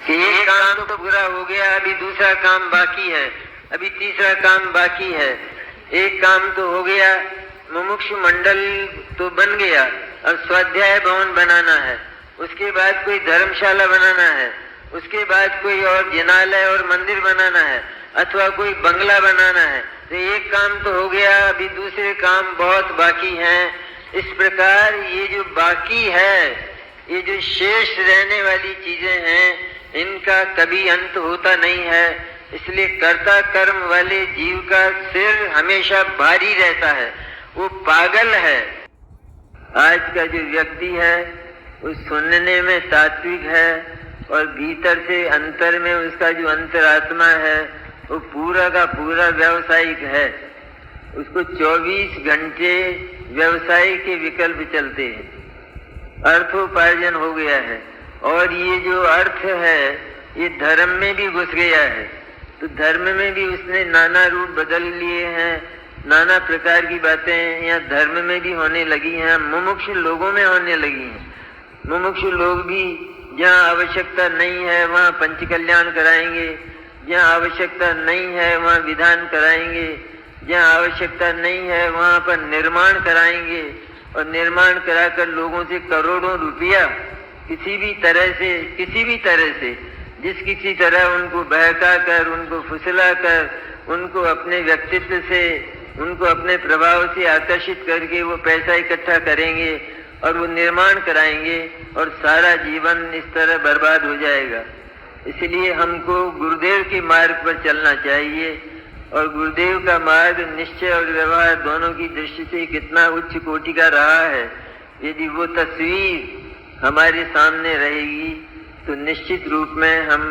कि एक काम तो पूरा हो गया, अभी दूसरा काम बाकी है, अभी तीसरा काम बाकी है। एक काम तो हो गया, मुमुक्षु मंडल तो बन गया, अब स्वाध्याय भवन बनाना है, उसके बाद कोई धर्मशाला बनाना है, उसके बाद कोई और जिनालय और मंदिर बनाना है, अथवा कोई बंगला बनाना है। तो एक काम तो हो गया, अभी दूसरे काम बहुत बाकी हैं। इस प्रकार ये जो बाकी है, ये जो शेष रहने वाली चीजें हैं, इनका कभी अंत होता नहीं है। इसलिए कर्ता कर्म वाले जीव का सिर हमेशा भारी रहता है, वो पागल है। आज का जो व्यक्ति है वो सुनने में तात्विक है और भीतर से अंतर में उसका जो अंतरात्मा है वो पूरा का पूरा व्यावसायिक है। उसको 24 घंटे व्यवसाय के विकल्प चलते हैं, अर्थोपार्जन हो गया है। और ये जो अर्थ है ये धर्म में भी घुस गया है, तो धर्म में भी उसने नाना रूप बदल लिए हैं, नाना प्रकार की बातें यहाँ धर्म में भी होने लगी हैं, मुमुक्षु लोगों में होने लगी हैं। मुमुक्षु लोग भी जहाँ आवश्यकता नहीं है वहाँ पंच कल्याण कराएंगे, जहाँ आवश्यकता नहीं है वहाँ विधान कराएंगे, जहाँ आवश्यकता नहीं है वहाँ पर निर्माण कराएंगे, और निर्माण कराकर लोगों से करोड़ों रुपया किसी भी तरह से जिस किसी तरह उनको बहका कर, उनको फुसला कर, उनको अपने व्यक्तित्व से, उनको अपने प्रभाव से आकर्षित करके वो पैसा इकट्ठा करेंगे और वो निर्माण कराएंगे और सारा जीवन इस तरह बर्बाद हो जाएगा। इसलिए हमको गुरुदेव के मार्ग पर चलना चाहिए, और गुरुदेव का मार्ग निश्चय और व्यवहार दोनों की दृष्टि से कितना उच्च कोटि का रहा है। यदि वो तस्वीर हमारे सामने रहेगी तो निश्चित रूप में हम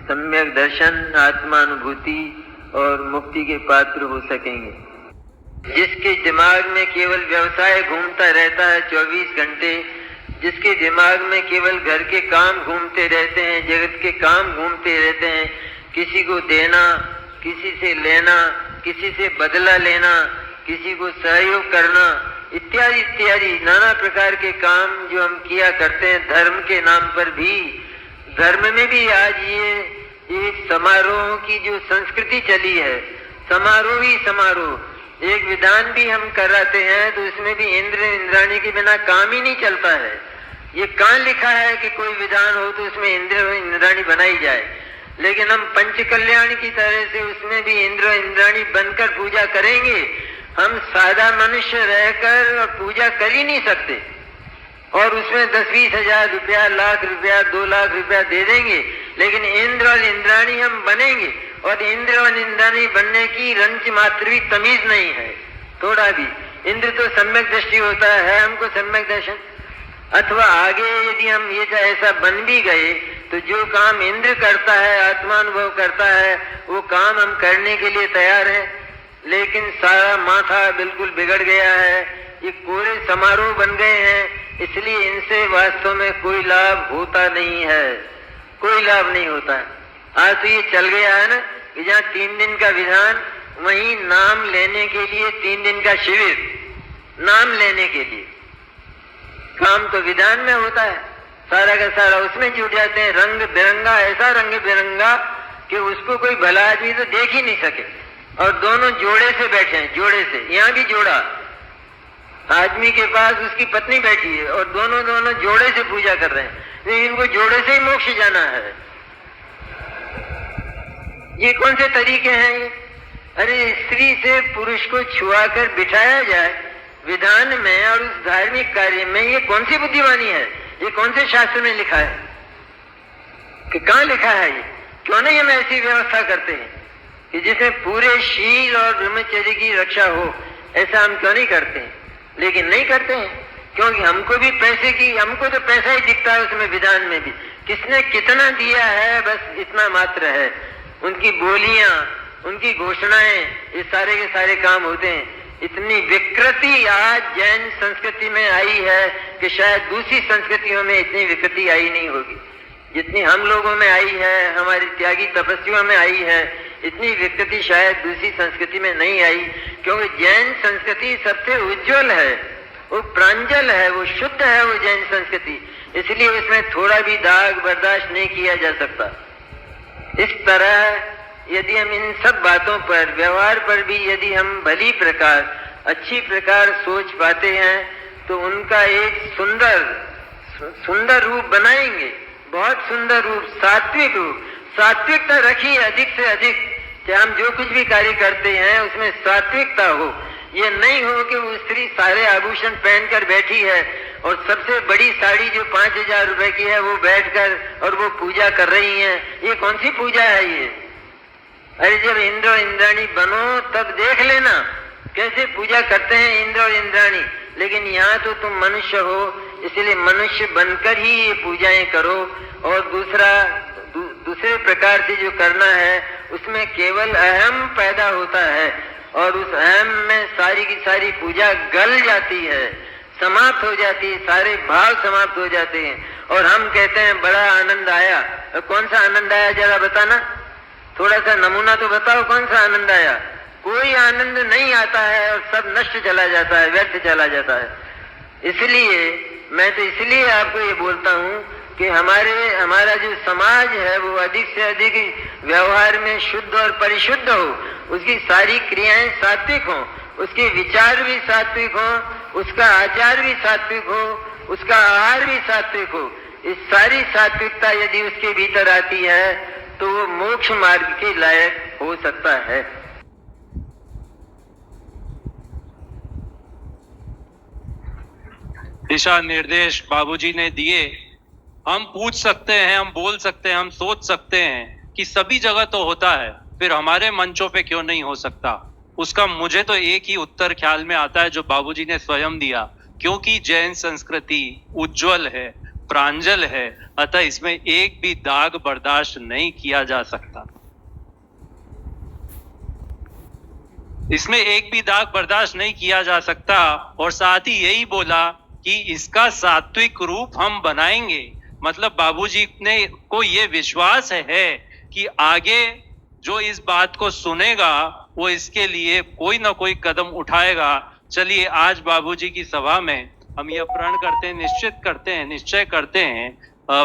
सम्यक दर्शन, आत्मानुभूति और मुक्ति के पात्र हो सकेंगे। जिसके दिमाग में केवल व्यवसाय घूमता रहता है 24 घंटे, जिसके दिमाग में केवल घर के काम घूमते रहते हैं, जगत के काम घूमते रहते हैं, किसी को देना, किसी से लेना, किसी से बदला लेना, किसी को सहयोग करना, इत्यादि इत्यादि नाना प्रकार के काम जो हम किया करते हैं धर्म के नाम पर भी। धर्म में भी आज ये समारोह की जो संस्कृति चली है, समारोह ही समारोह, एक विधान भी हम कराते हैं तो इसमें भी इंद्र इंद्राणी के बिना काम ही नहीं चलता है। ये कहाँ लिखा है कि कोई विधान हो तो उसमें इंद्र और इंद्राणी बनाई जाए, लेकिन हम पंच कल्याण की तरह से उसमें भी इंद्र इंद्राणी बनकर पूजा करेंगे। हम सादा मनुष्य रहकर और पूजा कर ही नहीं सकते, और उसमें 10-20 हजार रुपया, लाख रुपया, 2 लाख रुपया दे देंगे, लेकिन इंद्र और इंद्राणी हम बनेंगे, और इंद्र और इंद्राणी बनने की रंच मात्र भी तमीज नहीं है थोड़ा भी। इंद्र तो सम्यक दृष्टि होता है, हमको सम्यक दर्शन, अथवा आगे यदि हम ये ऐसा बन भी गए तो जो काम इंद्र करता है, आत्मानुभव करता है, वो काम हम करने के लिए तैयार हैं। लेकिन सारा माथा बिल्कुल बिगड़ गया है, ये कोरे समारोह बन गए हैं, इसलिए इनसे वास्तव में कोई लाभ होता नहीं है, कोई लाभ नहीं होता है। आज तो ये चल गया है ना कि जहाँ 3 दिन का विधान, वहीं नाम लेने के लिए 3 दिन का शिविर, नाम लेने के लिए। काम तो विधान में होता है, सारा का सारा उसमें जुट जाते हैं, रंग बिरंगा, ऐसा रंग बिरंगा कि उसको कोई भला आदमी तो देख ही नहीं सके। और दोनों जोड़े से बैठे हैं, जोड़े से, यहाँ भी जोड़ा, आदमी के पास उसकी पत्नी बैठी है और दोनों जोड़े से पूजा कर रहे हैं, लेकिन इनको जोड़े से ही मोक्ष जाना है। ये कौन से तरीके हैं ये? अरे स्त्री से पुरुष को छुआ कर बिठाया जाए विधान में और उस धार्मिक कार्य में, ये कौन सी बुद्धिमानी है? ये कौन से शास्त्र में लिखा है कि कहाँ लिखा है? ये क्यों नहीं हम ऐसी व्यवस्था करते हैं कि जिसमें पूरे शील और ब्रह्मचर्य की रक्षा हो? ऐसा हम क्यों नहीं करते हैं? लेकिन नहीं करते हैं क्योंकि हमको भी पैसे की, हमको तो पैसा ही दिखता है उसमें, विधान में भी किसने कितना दिया है बस इतना मात्र है। उनकी बोलियां, उनकी घोषणाएं, ये सारे के सारे काम होते हैं। इतनी विकृति आज जैन संस्कृति में आई है कि शायद दूसरी संस्कृतियों में इतनी विकृति आई नहीं होगी जितनी हम लोगों में आई है, हमारी त्यागी तपस्वियों में आई है। इतनी विकृति शायद दूसरी संस्कृति में नहीं आई, क्योंकि जैन संस्कृति सबसे उज्जवल है, वो प्रांजल है, वो शुद्ध है वो जैन संस्कृति। इसलिए उसमें थोड़ा भी दाग बर्दाश्त नहीं किया जा सकता। इस तरह यदि हम इन सब बातों पर, व्यवहार पर भी यदि हम भली प्रकार, अच्छी प्रकार सोच पाते हैं तो उनका एक सुंदर रूप बनाएंगे, बहुत सुंदर रूप, सात्विक रूप। सात्विकता रखिए अधिक से अधिक, कि हम जो कुछ भी कार्य करते हैं उसमें सात्विकता हो। ये नहीं हो कि वो स्त्री सारे आभूषण पहनकर बैठी है और सबसे बड़ी साड़ी जो 5,000 रुपए की है वो बैठकर और वो पूजा कर रही है। ये कौन सी पूजा है ये? अरे जब इंद्र और इंद्राणी बनो तब देख लेना कैसे पूजा करते हैं इंद्र और इंद्राणी। लेकिन यहाँ तो तुम मनुष्य हो, इसलिए मनुष्य बनकर ही ये पूजाएं करो। और दूसरे प्रकार से जो करना है उसमें केवल अहम पैदा होता है और उस अहम में सारी की सारी पूजा गल जाती है, समाप्त हो जाती है, सारे भाव समाप्त हो जाते हैं। और हम कहते हैं बड़ा आनंद आया। कौन सा आनंद आया जरा बताना, थोड़ा सा नमूना तो बताओ, कौन सा आनंद आया? कोई आनंद नहीं आता है और सब नष्ट चला जाता है, व्यर्थ चला जाता है। इसलिए मैं तो इसलिए आपको ये बोलता हूँ कि हमारा जो समाज है वो अधिक से अधिक व्यवहार में शुद्ध और परिशुद्ध हो, उसकी सारी क्रियाएं सात्विक हो, उसके विचार भी सात्विक हो, उसका आचार भी सात्विक हो, उसका आहार भी सात्विक हो। इस सारी सात्विकता यदि उसके भीतर आती है तो वो मोक्ष मार्ग के लायक हो सकता है। दिशा निर्देश बाबूजी ने दिए। हम पूछ सकते हैं, हम बोल सकते हैं, हम सोच सकते हैं कि सभी जगह तो होता है, फिर हमारे मंचों पे क्यों नहीं हो सकता? उसका मुझे तो एक ही उत्तर ख्याल में आता है जो बाबूजी ने स्वयं दिया, क्योंकि जैन संस्कृति उज्जवल है, प्रांजल है, अतः इसमें एक भी दाग बर्दाश्त नहीं किया जा सकता। इसमें एक भी दाग बर्दाश्त नहीं किया जा सकता। और साथ ही यही बोला कि इसका सात्विक रूप हम बनाएंगे। मतलब बाबूजी ने को ये विश्वास है कि आगे जो इस बात को सुनेगा वो इसके लिए कोई ना कोई कदम उठाएगा। चलिए आज बाबूजी की सभा में हम यह प्रण करते हैं, निश्चय करते हैं,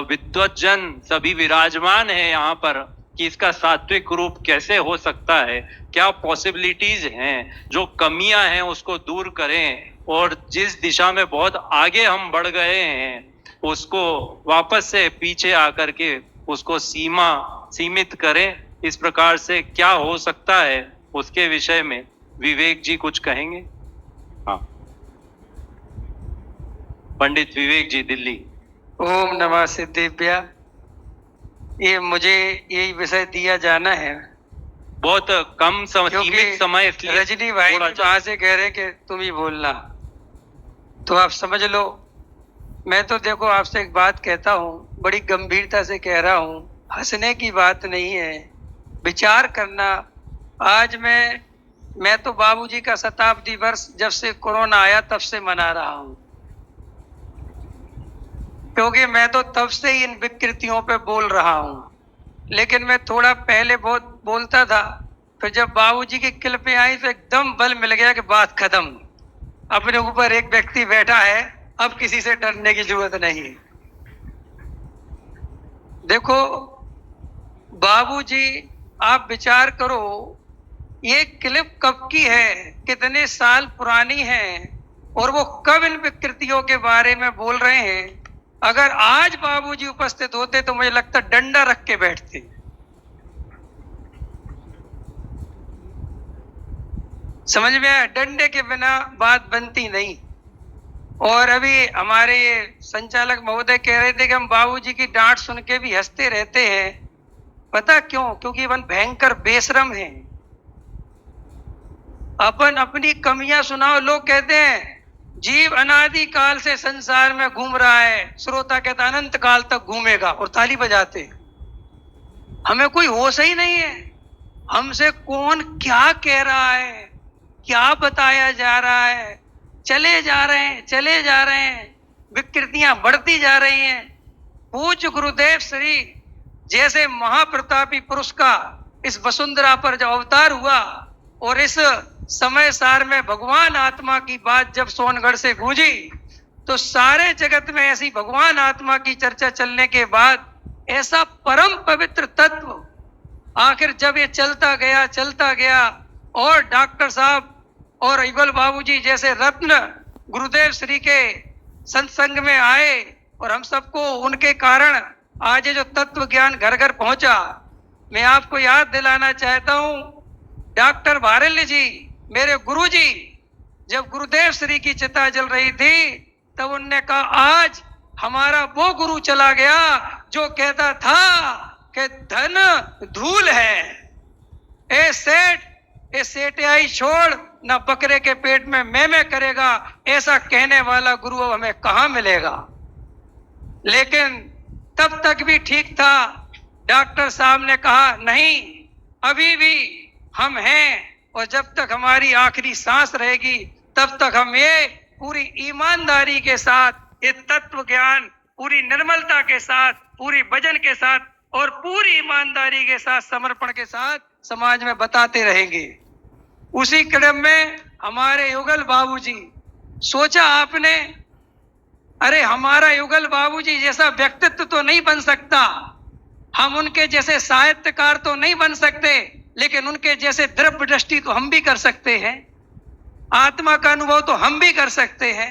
विद्वज्जन सभी विराजमान है यहाँ पर, कि इसका सात्विक रूप कैसे हो सकता है, क्या पॉसिबिलिटीज हैं, जो कमियां हैं उसको दूर करें और जिस दिशा में बहुत आगे हम बढ़ गए हैं उसको वापस से पीछे आकर के उसको सीमित करें। इस प्रकार से क्या हो सकता है उसके विषय में विवेक जी कुछ कहेंगे? हाँ, पंडित विवेक जी, दिल्ली। ओम नमः सिद्धिभ्या। ये मुझे यही विषय दिया जाना है। बहुत कम सीमित समय, इसलिए रजनी भाई वहां से कह रहे हैं कि तुम ही बोलना, तो आप समझ लो। मैं तो देखो आपसे एक बात कहता हूँ, बड़ी गंभीरता से कह रहा हूँ, हंसने की बात नहीं है, विचार करना। आज मैं तो बाबूजी का शताब्दी वर्ष जब से कोरोना आया तब से मना रहा हूँ, क्योंकि मैं तो तब से ही इन विकृतियों पे बोल रहा हूँ। लेकिन मैं थोड़ा पहले बहुत बोलता था, फिर जब बाबूजी की क्लिपें आई तो एकदम बल मिल गया कि बात खत्म, अपने ऊपर एक व्यक्ति बैठा है, अब किसी से डरने की जरूरत नहीं। देखो बाबूजी, आप विचार करो, ये क्लिप कब की है, कितने साल पुरानी है, और वो कब इन विकृतियों के बारे में बोल रहे हैं। अगर आज बाबूजी उपस्थित होते तो मुझे लगता डंडा रख के बैठते। समझ में आया? डंडे के बिना बात बनती नहीं। और अभी हमारे संचालक महोदय कह रहे थे कि हम बाबूजी की डांट सुन के भी हंसते रहते हैं। पता क्यों? क्योंकि अपन भयंकर बेशरम हैं। अपन अपनी कमियां सुनाओ, लोग कहते हैं जीव अनादि काल से संसार में घूम रहा है, श्रोता कहता अनंत काल तक घूमेगा, और ताली बजाते। हमें कोई होश ही नहीं है, हमसे कौन क्या कह रहा है, क्या बताया जा रहा है। चले जा रहे हैं, विकृतियां बढ़ती जा रही हैं। पूज्य गुरुदेव श्री जैसे महाप्रतापी पुरुष का इस वसुंधरा पर जब अवतार हुआ और इस समय सार में भगवान आत्मा की बात जब सोनगढ़ से गूंजी, तो सारे जगत में ऐसी भगवान आत्मा की चर्चा चलने के बाद ऐसा परम पवित्र तत्व आखिर जब ये चलता गया और डॉक्टर साहब और युगल बाबूजी जैसे रत्न गुरुदेव श्री के सत्संग में आए और हम सबको उनके कारण आज ये जो तत्व ज्ञान घर घर पहुंचा। मैं आपको याद दिलाना चाहता हूं, डॉक्टर भारल्य जी मेरे गुरु जी जब गुरुदेव श्री की चिता जल रही थी तब उनने कहा आज हमारा वो गुरु चला गया जो कहता था कि धन धूल है, ए सेठियाई छोड़ ना बकरे के पेट में मैं करेगा, ऐसा कहने वाला गुरु अब हमें कहां मिलेगा। लेकिन तब तक भी ठीक था। डॉक्टर साहब ने कहा नहीं, अभी भी हम हैं और जब तक हमारी आखिरी सांस रहेगी तब तक हम ये पूरी ईमानदारी के साथ ये तत्व ज्ञान पूरी निर्मलता के साथ, पूरी वजन के साथ और पूरी ईमानदारी के साथ, समर्पण के साथ समाज में बताते रहेंगे। उसी क्रम में हमारे युगल बाबूजी, सोचा आपने, अरे हमारा युगल बाबूजी जैसा व्यक्तित्व तो नहीं बन सकता, हम उनके जैसे साहित्यकार तो नहीं बन सकते, लेकिन उनके जैसे द्रव्य दृष्टि तो हम भी कर सकते हैं, आत्मा का अनुभव तो हम भी कर सकते हैं।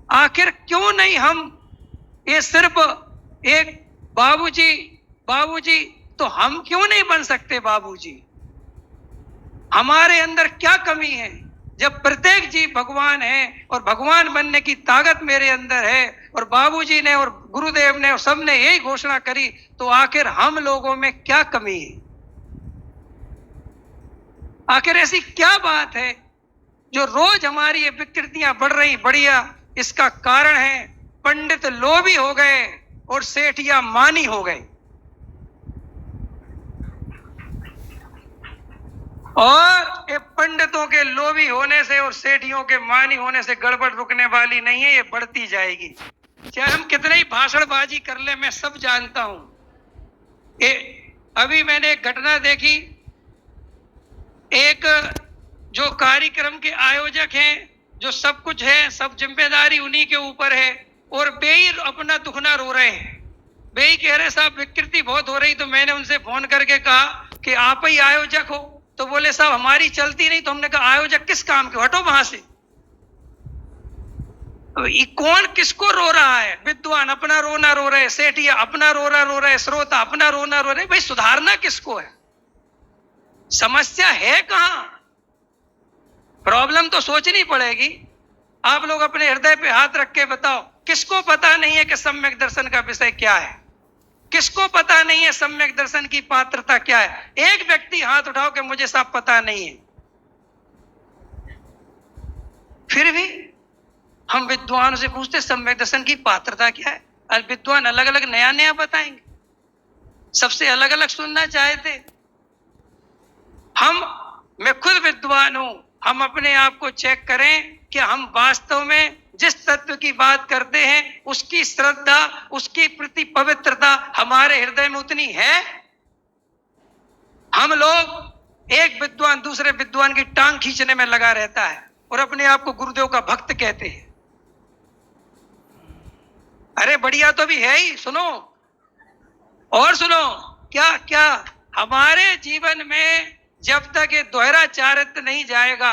आखिर क्यों नहीं हम ये सिर्फ एक बाबूजी तो हम क्यों नहीं बन सकते बाबूजी? हमारे अंदर क्या कमी है? जब प्रत्येक जीव भगवान है और भगवान बनने की ताकत मेरे अंदर है और बाबूजी ने और गुरुदेव ने और सबने यही घोषणा करी, तो आखिर हम लोगों में क्या कमी है? आखिर ऐसी क्या बात है जो रोज हमारी ये विकृतियां बढ़िया? इसका कारण है पंडित लोभी हो गए और सेठिया मानी हो गए। और ये पंडितों के लोभी होने से और सेठियों के मानी होने से गड़बड़ रुकने वाली नहीं है, ये बढ़ती जाएगी। चाहे हम कितने ही भाषणबाजी कर ले, मैं सब जानता हूं। अभी मैंने एक घटना देखी, एक जो कार्यक्रम के आयोजक हैं, जो सब कुछ है, सब जिम्मेदारी उन्हीं के ऊपर है, और बेई अपना दुखना रो रहे हैं। बेई कह रहे साहब विकृति बहुत हो रही, तो मैंने उनसे फोन करके कहा कि आप ही आयोजक हो, तो बोले साहब हमारी चलती नहीं। तो हमने कहा आयोजक किस काम के, हटो वहां से। कौन किसको रो रहा है? विद्वान अपना रोना रो रहे, सेठिया अपना रोना रो रहे, श्रोता अपना रोना रो रहे। भाई सुधारना किसको है? समस्या है कहां? प्रॉब्लम तो सोचनी पड़ेगी। आप लोग अपने हृदय पे हाथ रख के बताओ, किसको पता नहीं है कि सम्यक दर्शन का विषय क्या है? किसको पता नहीं है सम्यक दर्शन की पात्रता क्या है? एक व्यक्ति हाथ उठाओ कि मुझे सब पता नहीं है। फिर भी हम विद्वानों से पूछते सम्यक दर्शन की पात्रता क्या है, और विद्वान अलग अलग नया बताएंगे, सबसे अलग अलग सुनना चाहते। मैं खुद विद्वान हूं, हम अपने आप को चेक करें कि हम वास्तव में जिस तत्व की बात करते हैं उसकी श्रद्धा, उसकी प्रति पवित्रता हमारे हृदय में उतनी है? हम लोग, एक विद्वान दूसरे विद्वान की टांग खींचने में लगा रहता है और अपने आप को गुरुदेव का भक्त कहते हैं। अरे बढ़िया तो भी है ही, सुनो और सुनो, क्या हमारे जीवन में जब तक ये दोहरा चारित्र नहीं जाएगा,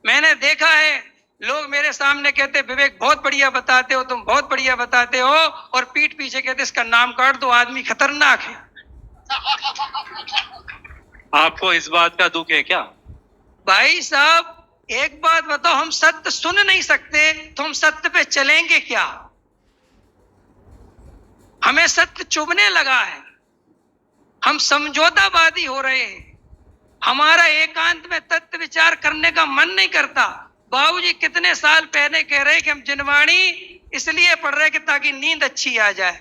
मैंने देखा है लोग मेरे सामने कहते विवेक बहुत बढ़िया बताते हो, तुम बहुत बढ़िया बताते हो, और पीठ पीछे कहते इसका नाम काट दो, आदमी खतरनाक है। आपको इस बात का दुख है क्या? भाई साहब एक बात बताओ, हम सत्य सुन नहीं सकते तो हम सत्य पे चलेंगे क्या? हमें सत्य चुभने लगा है, हम समझौतावादी हो रहे हैं, हमारा एकांत में तत्व विचार करने का मन नहीं करता। बाबूजी कितने साल पहले कह रहे कि हम जिनवाणी इसलिए पढ़ रहे कि ताकि नींद अच्छी आ जाए।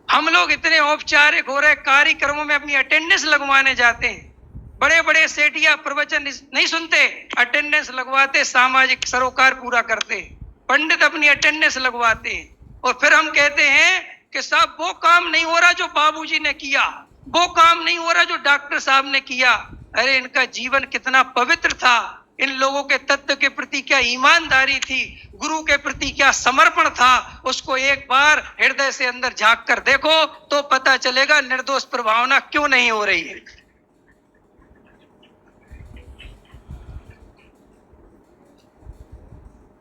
हम लोग इतने औपचारिक हो रहे, कार्यक्रमों में अपनी अटेंडेंस लगवाने जाते हैं। बड़े बड़े सेठिया प्रवचन नहीं सुनते, अटेंडेंस लगवाते, सामाजिक सरोकार पूरा करते। पंडित अपनी अटेंडेंस लगवाते हैं और फिर हम कहते हैं कि साहब वो काम नहीं हो रहा जो बाबूजी ने किया, वो काम नहीं हो रहा जो डॉक्टर साहब ने किया। अरे इनका जीवन कितना पवित्र था, इन लोगों के तत्व के प्रति क्या ईमानदारी थी, गुरु के प्रति क्या समर्पण था, उसको एक बार हृदय से अंदर झांक कर देखो तो पता चलेगा निर्दोष प्रभावना क्यों नहीं हो रही है।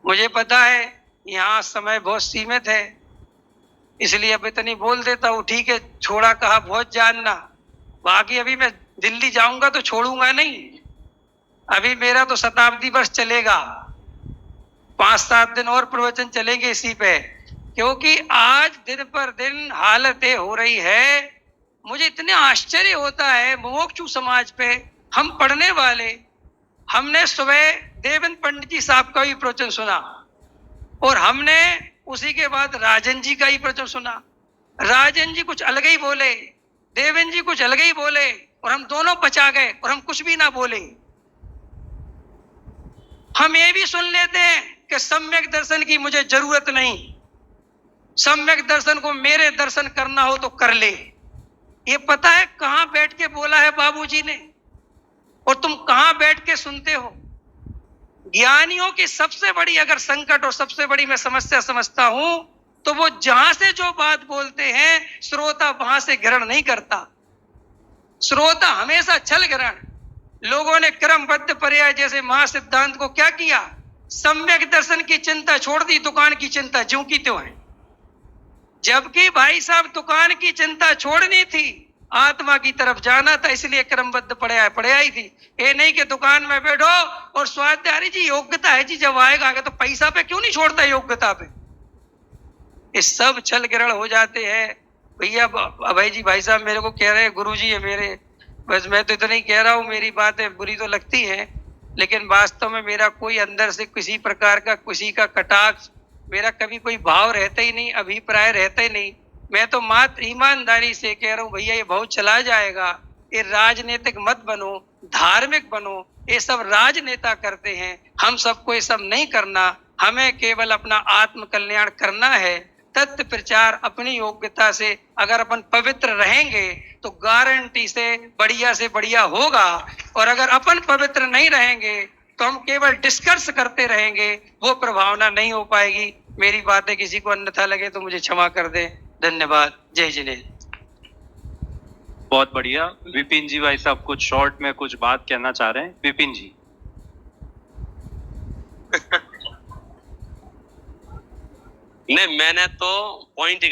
मुझे पता है यहाँ समय बहुत सीमित है, इसलिए अब इतनी बोल देता हूँ। ठीक है, छोड़ा कहा बहुत जानना, बाकी अभी मैं दिल्ली जाऊंगा तो छोड़ूंगा नहीं। अभी मेरा तो शताब्दी वर्ष चलेगा, 5-7 दिन और प्रवचन चलेंगे इसी पे, क्योंकि आज दिन पर दिन हालतें हो रही है। मुझे इतने आश्चर्य होता है मुमुक्षु समाज पे। हम पढ़ने वाले, हमने सुबह देवेंद्र पंडित जी साहब का भी प्रवचन सुना और हमने उसी के बाद राजन जी का ही प्रवचन सुना। राजन जी कुछ अलग ही बोले, देवेंद्र जी कुछ अलग ही बोले, और हम दोनों बचा गए और हम कुछ भी ना बोले। हम ये भी सुन लेते हैं कि सम्यक दर्शन की मुझे जरूरत नहीं, सम्यक दर्शन को मेरे दर्शन करना हो तो कर ले। ये पता है कहां बैठ के बोला है बाबूजी ने, और तुम कहां बैठ के सुनते हो। ज्ञानियों की सबसे बड़ी अगर संकट और सबसे बड़ी मैं समस्या समझता हूं तो वो जहां से जो बात बोलते हैं श्रोता वहां से ग्रहण नहीं करता। श्रोता हमेशा छल ग्रहण। लोगों ने क्रमबद्ध पर्याय जैसे महासिद्धांत को क्या किया, सम्यक दर्शन की चिंता छोड़ दी, दुकान की चिंता ज्यों की त्यों है। जबकि भाई साहब दुकान की चिंता छोड़नी थी, आत्मा की तरफ जाना था, इसलिए क्रमबद्ध पढ़ाई थी। ये नहीं कि दुकान में बैठो और स्वाध्याय जी योग्यता है जी, जब आएगा तो पैसा पे क्यों नहीं छोड़ता, योग्यता पे। ये सब छल ग्रहण हो जाते हैं। भैया अभय जी भाई साहब मेरे को कह रहे हैं गुरु जी है मेरे, बस मैं तो इतना ही कह रहा हूँ, मेरी बातें बुरी तो लगती है, लेकिन वास्तव में मेरा कोई अंदर से किसी प्रकार का किसी का कटाक्ष, मेरा कभी कोई भाव रहता ही नहीं, अभिप्राय रहता ही नहीं। मैं तो मात्र ईमानदारी से कह रहा हूँ भैया ये बहुत चला जाएगा। ये राजनीतिक मत बनो, धार्मिक बनो, ये सब राजनेता करते हैं, हम सबको ये सब नहीं करना। हमें केवल अपना आत्म कल्याण करना है। तत्व प्रचार अपनी योग्यता से अगर अपन पवित्र रहेंगे तो गारंटी से बढ़िया होगा, और अगर अपन पवित्र नहीं रहेंगे तो हम केवल डिस्कर्स करते रहेंगे, वो प्रभावना नहीं हो पाएगी। मेरी बातें किसी को अन्यथा लगे तो मुझे क्षमा कर दे। धन्यवाद। जय जिनेन्द्र। बहुत बढ़िया। विपिन जी भाई साहब कुछ शॉर्ट में कुछ बात कहना चाह रहे हैं। विपिन जी। नहीं, मैंने तो पॉइंट